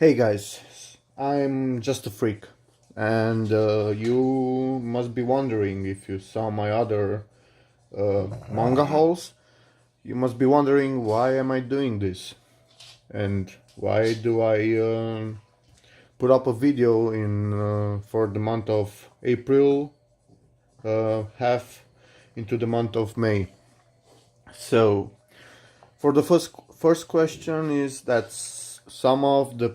Hey guys, I'm just a freak, and you must be wondering if you saw my other manga hauls. You must be wondering why am I doing this, and why do I put up a video in for the month of April, half into the month of May. So, for the first question is that some of the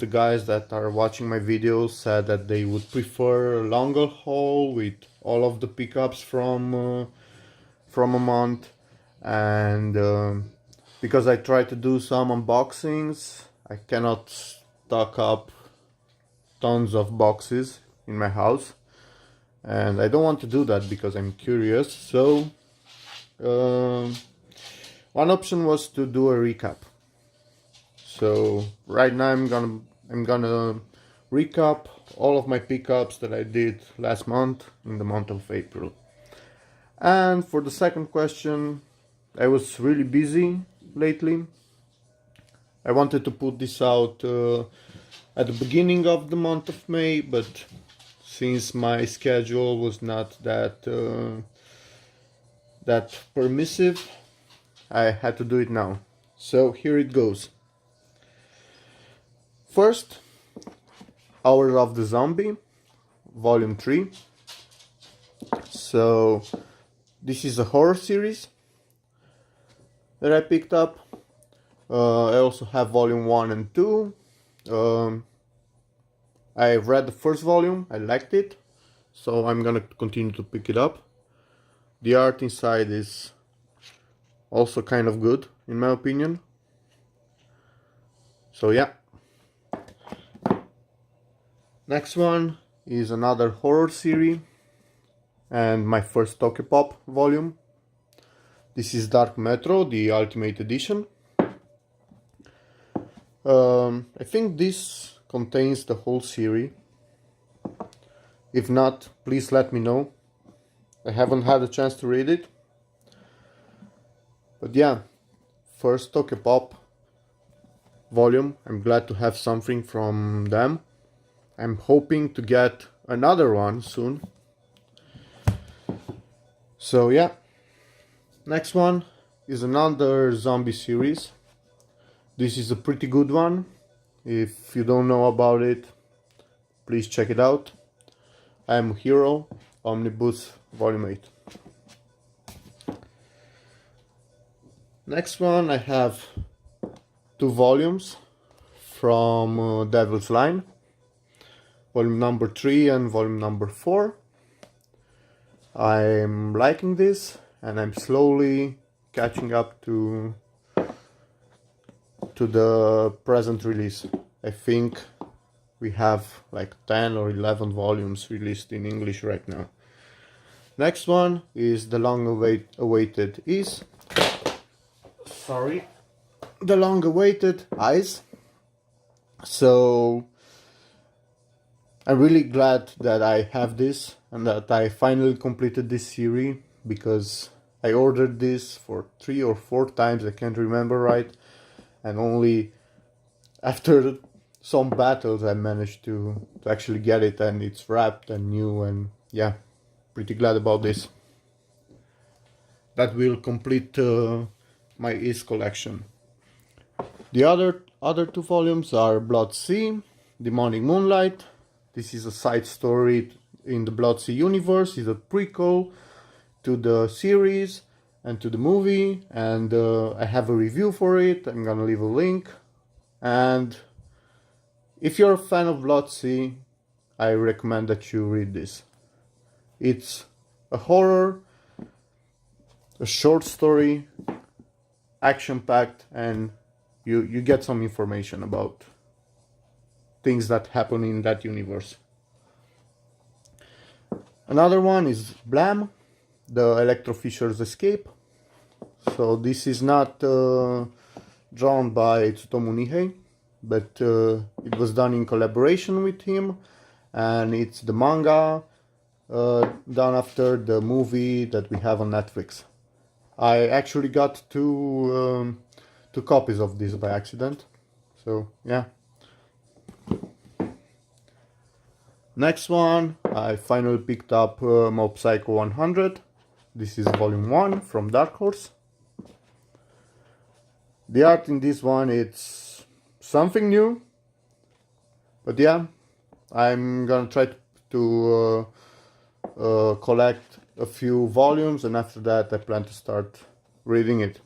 guys that are watching my videos said that they would prefer a longer haul with all of the pickups from a month, and because I try to do some unboxings, I cannot stock up tons of boxes in my house, and I don't want to do that because I'm curious. So. One option was to do a recap. So right now I'm gonna recap all of my pickups that I did last month in the month of April. And for the second question, I was really busy lately. I wanted to put this out at the beginning of the month of May, but since my schedule was not that permissive, I had to do it now. So here it goes. First, Hours of the Zombie, Volume 3. So this is a horror series that I picked up. I also have Volume 1 and 2. I read the first volume, I liked it, so I'm gonna continue to pick it up. The art inside is also kind of good, in my opinion. So yeah. Next one is another horror series and my first Tokyopop volume. This is Dark Metro, the Ultimate Edition. I think this contains the whole series. If not, please let me know. I haven't had a chance to read it. But yeah, first Tokyopop volume. I'm glad to have something from them. I'm hoping to get another one soon. So yeah. Next one is another zombie series. This is a pretty good one. If you don't know about it, please check it out. I Am Hero, Omnibus, Volume 8. Next one, I have 2 volumes from Devil's Line, volume number 3 and volume number 4. I'm liking this, and I'm slowly catching up to the present release. I think we have like 10 or 11 volumes released in English right now. Next one is the long-awaited Eyes. So I'm really glad that I have this and that I finally completed this series, because I ordered this for 3 or 4 times, I can't remember right, and only after some battles I managed to actually get it, and it's wrapped and new, and yeah, pretty glad about this. That will complete my Is collection. The other 2 volumes are Blood Sea, Demonic Moonlight. This is a side story in the Blood Sea universe. It's a prequel to the series and to the movie, and I have a review for it. I'm gonna leave a link. And if you're a fan of Blood Sea, I recommend that you read this. It's a horror, a short story, action-packed, and you get some information about things that happen in that universe. Another one is Blam, the Electrofisher's Escape. So this is not drawn by Tsutomu Nihei, but it was done in collaboration with him, and it's the manga done after the movie that we have on Netflix. I actually got two copies of this by accident, so yeah. Next one, I finally picked up Mob Psycho 100. This is volume 1 from Dark Horse. The art in this one, it's something new, but yeah, I'm gonna try to collect a few volumes, and after that I plan to start reading it.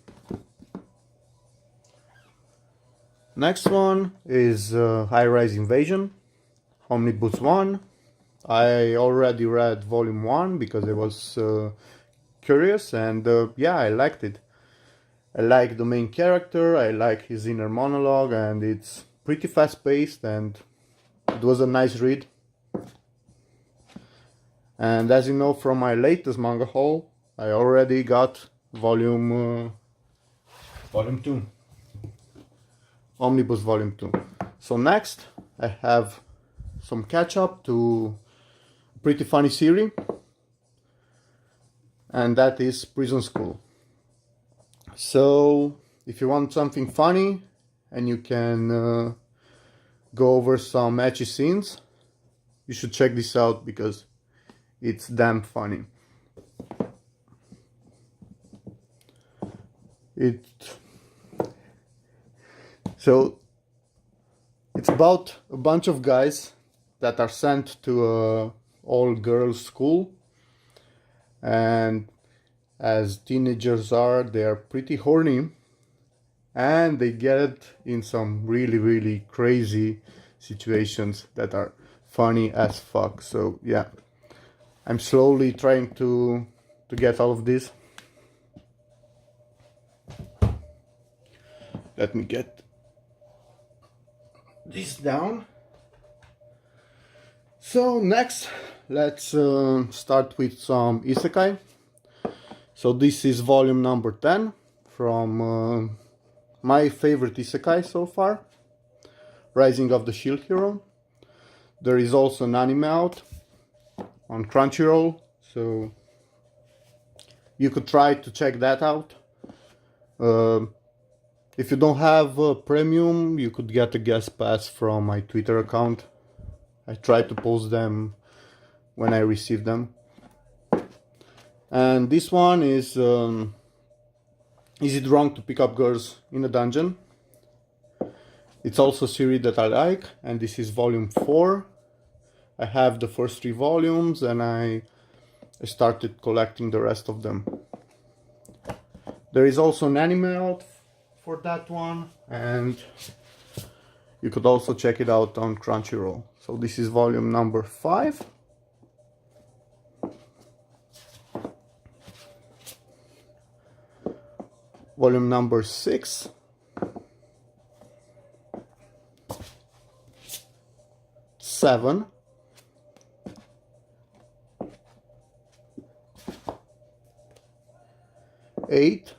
Next one is High Rise Invasion, Omnibus 1. I already read volume 1 because I was curious, and yeah, I liked it. I like the main character, I like his inner monologue, and it's pretty fast paced, and it was a nice read. And as you know from my latest manga haul, I already got volume 2. Omnibus volume 2. So next I have some catch up to a pretty funny series, and that is Prison School. So if you want something funny and you can go over some ecchi scenes, you should check this out because it's damn funny. So it's about a bunch of guys that are sent to a all-girls school, and as teenagers are, they are pretty horny, and they get in some really crazy situations that are funny as fuck. So yeah, I'm slowly trying to get all of this. Let me get this down. So next, let's start with some Isekai. So this is volume number 10 from my favorite Isekai so far, Rising of the Shield Hero. There is also an anime out on Crunchyroll, so you could try to check that out. If you don't have a premium, you could get a guest pass from my Twitter account. I try to post them when I receive them. And this one is it wrong to pick up girls in a dungeon? It's also a series that I like, and this is volume 4. I have the first 3 volumes, and I started collecting the rest of them. There is also an anime out for that one, and you could also check it out on Crunchyroll. So this is volume number 5. Volume number 6. 7. 8.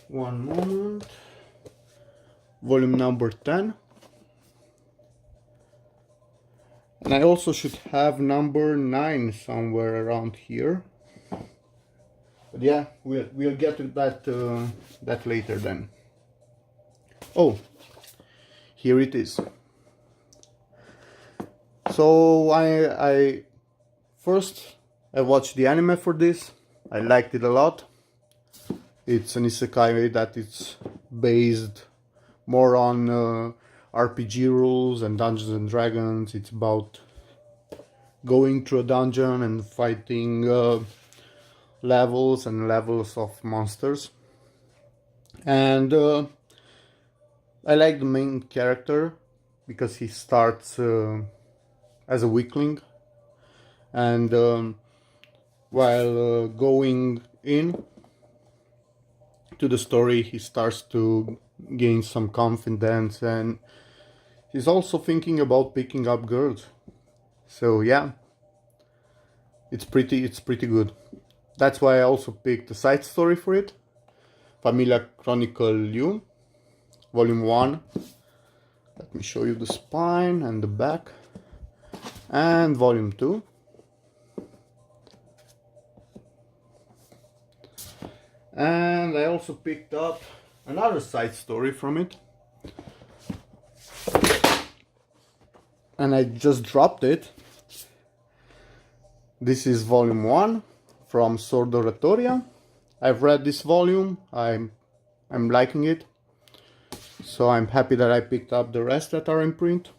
1 moment. Volume number 10. And I also should have number 9 somewhere around here. But yeah, we'll get to that later then. Oh, here it is. So I first watched the anime for this. I liked it a lot. It's an isekai that it's based more on RPG rules and Dungeons and Dragons. It's about going through a dungeon and fighting levels and levels of monsters. And I like the main character because he starts as a weakling, and while going in to the story, he starts to gain some confidence, and he's also thinking about picking up girls. So yeah, it's pretty good. That's why I also picked a side story for it, Familia Chronicle Lu, volume 1. Let me show you the spine and the back. And volume 2. And I also picked up another side story from it. And I just dropped it. This is volume 1 from Sword Oratoria. I've read this volume. I'm liking it. So I'm happy that I picked up the rest that are in print.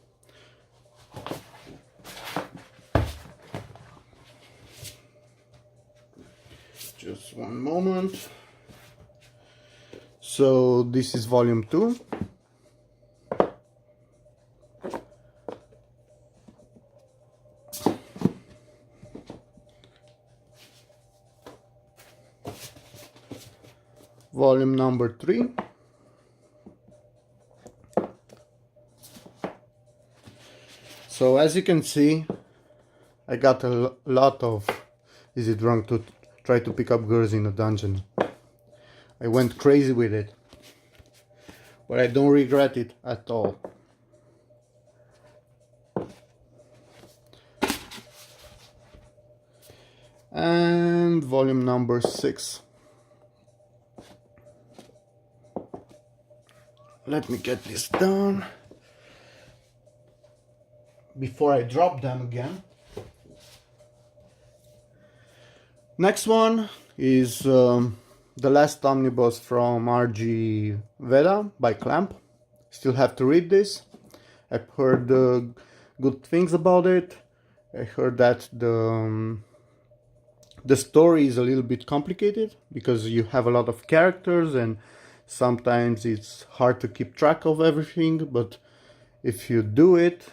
Just one moment. So this is volume 2. Volume number 3. So as you can see, I got a lot of Is It Wrong to Try to Pick Up Girls in a Dungeon. I went crazy with it, but I don't regret it at all. And volume number 6. Let me get this done before I drop them again. Next one is the last omnibus from RG Vella by Clamp. Still have to read this. I've heard good things about it. I heard that the story is a little bit complicated because you have a lot of characters and sometimes it's hard to keep track of everything, but if you do it,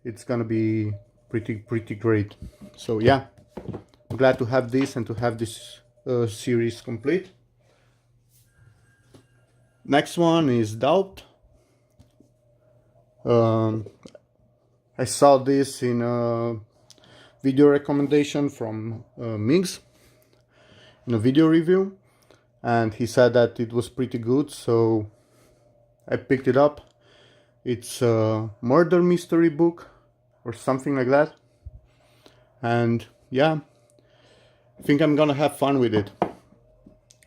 it's gonna be pretty great. So yeah, I'm glad to have this and to have this series complete. Next one is Doubt. I saw this in a video recommendation from Migs in a video review, and he said that it was pretty good, so I picked it up. It's a murder mystery book or something like that, and yeah, I think I'm gonna have fun with it.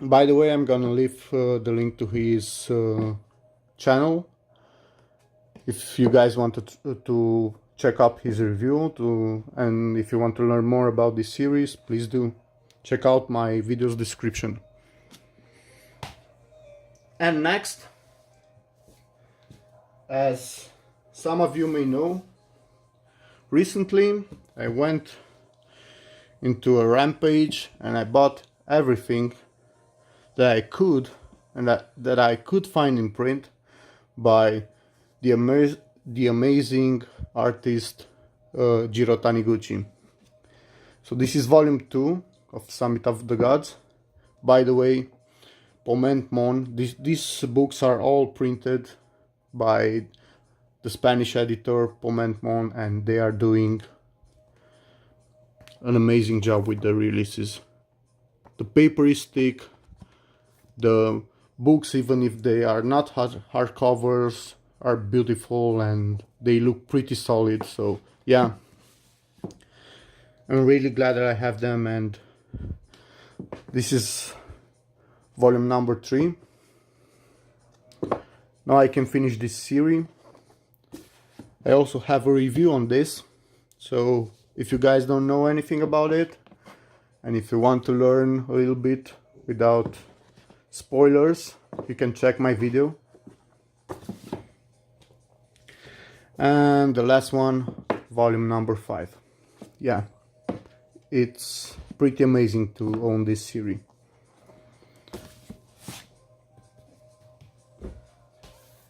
By the way, I'm gonna leave the link to his channel if you guys want to check up his review, and if you want to learn more about this series, please do check out my video's description. And next, as some of you may know, recently I went into a rampage and I bought everything that I could and that I could find in print by the amazing artist Jiro Taniguchi. So this is volume 2 of Summit of the Gods. By the way, Pomentmon, these books are all printed by the Spanish editor Pomentmon, and they are doing an amazing job with the releases. The paper is thick, the books, even if they are not hardcovers, are beautiful and they look pretty solid. So yeah, I'm really glad that I have them, and this is volume number 3. Now I can finish this series. I also have a review on this, so if you guys don't know anything about it and if you want to learn a little bit without spoilers, you can check my video. And the last one, volume number 5. Yeah, it's pretty amazing to own this series.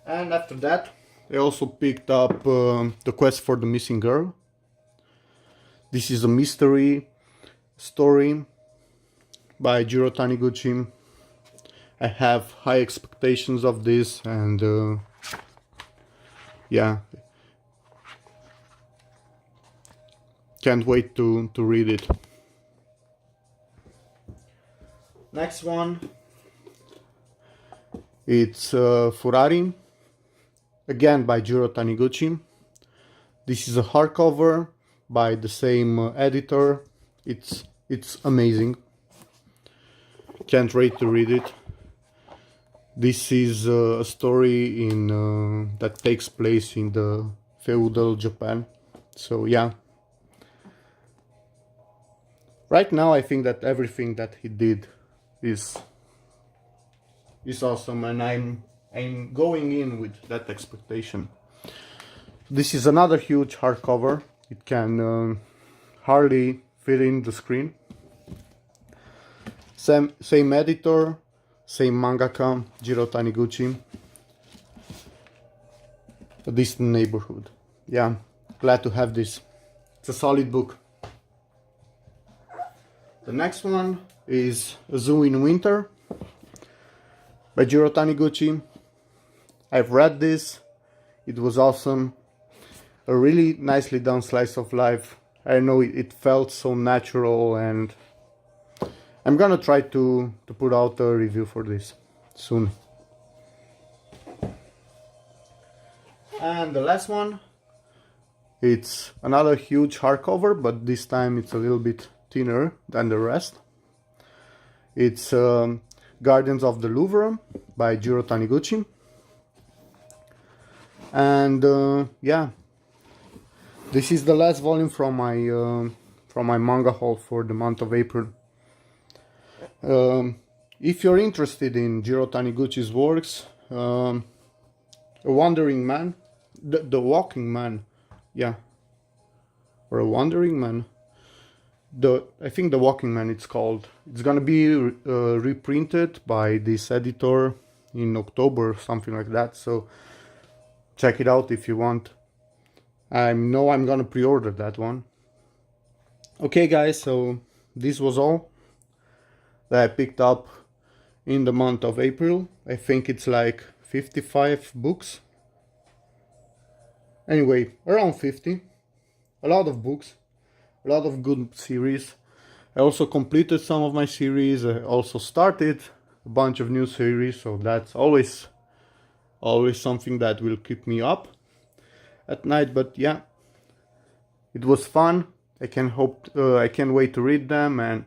And after that, I also picked up The Quest for the Missing Girl. This is a mystery story by Jiro Taniguchi. I have high expectations of this, and yeah, can't wait to read it. Next one, it's Furari, again by Jiro Taniguchi. This is a hardcover by the same editor. It's amazing. Can't wait to read it. This is a story in that takes place in the feudal Japan. So yeah. Right now I think that everything that he did is awesome, and I'm going in with that expectation. This is another huge hardcover. It can hardly fit in the screen. Same editor, same mangaka, Jiro Taniguchi. A distant neighborhood. Yeah, glad to have this. It's a solid book. The next one is A Zoo in Winter by Jiro Taniguchi. I've read this. It was awesome. A really nicely done slice of life. I know it felt so natural, and I'm gonna try to put out a review for this soon. And the last one, it's another huge hardcover, but this time it's a little bit thinner than the rest. It's Guardians of the Louvre by Jiro Taniguchi. And yeah, this is the last volume from my manga haul for the month of April. If you're interested in Jiro Taniguchi's works, A Wandering Man, the Walking Man, yeah, or A Wandering Man, I think The Walking Man it's called. It's gonna be reprinted by this editor in October, something like that, so check it out if you want. I know I'm gonna pre-order that one. Okay guys, so this was all that I picked up in the month of April. I think it's like 55 books. Anyway, around 50. A lot of books, a lot of good series. I also completed some of my series. I also started a bunch of new series, so that's always something that will keep me up at night. But yeah, it was fun. I can't wait to read them, and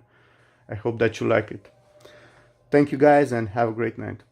I hope that you like it. Thank you guys, and have a great night.